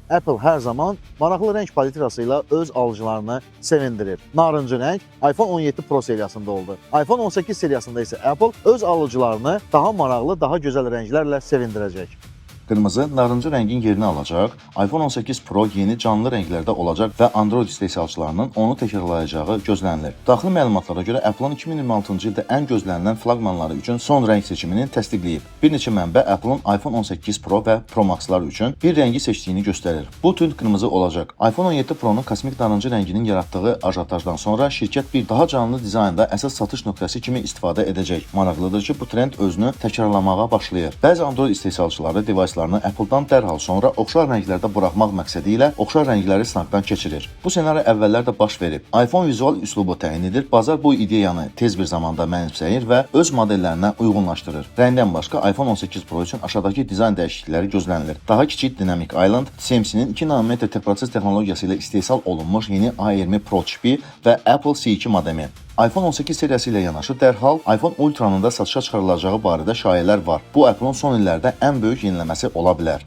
Apple hər zaman maraqlı rəng palitrası ilə öz alıcılarını sevindirir. Narıncı rəng iPhone 17 Pro seriyasında oldu. iPhone 18 seriyasında isə Apple öz alıcılarını daha maraqlı, daha gözəl rənglərlə sevindirəcək. Qırmızı narıncı rəngin yerini alacaq, iPhone 18 Pro yeni canlı rənglərdə olacaq və Android istehsalçılarının onu təkrarlayacağı gözlənilir. Daxili məlumatlara görə Apple'ın 2026-cı ildə ən gözlənilən flaqmanları üçün son rəng seçimini təsdiqləyib. Bir neçə mənbə Apple'ın iPhone 18 Pro və Pro Max-lar üçün bir rəngi seçdiyini göstərir. Bu tünd qırmızı olacaq. iPhone 17 Pro-nun kosmik narıncı rənginin yaratdığı ajotajdan sonra şirkət bir daha canlı dizaynda əsas satış nöqtəsi kimi istifadə edəcək. Maraqlıdır ki, bu trend özünü təkrarlamağa başlayır. Bəzi Android istehsalçıları device Apple-dan dərhal sonra oxşar rənglərdə buraxmaq məqsədi ilə oxşar rəngləri sınaqdan keçirir. Bu senari əvvəllər də baş verib. iPhone vizual üslubu təyin edir, bazar bu ideyanı tez bir zamanda mənimsəyir və öz modellərinə uyğunlaşdırır. Rəngdən başqa iPhone 18 Pro üçün aşağıdakı dizayn dəyişiklikləri gözlənilir. Daha kiçik Dynamic Island, TSMC-nin 2 nanometr teproses texnologiyası ilə istehsal olunmuş yeni A20 Pro çipi və Apple C2 modemi. iPhone 18 seriyası ilə yanaşı dərhal iPhone Ultra-nın da satışa çıxarılacağı barədə şayələr var. Bu Apple'ın son illərdə ən böyük yeniləməsi ola bilər.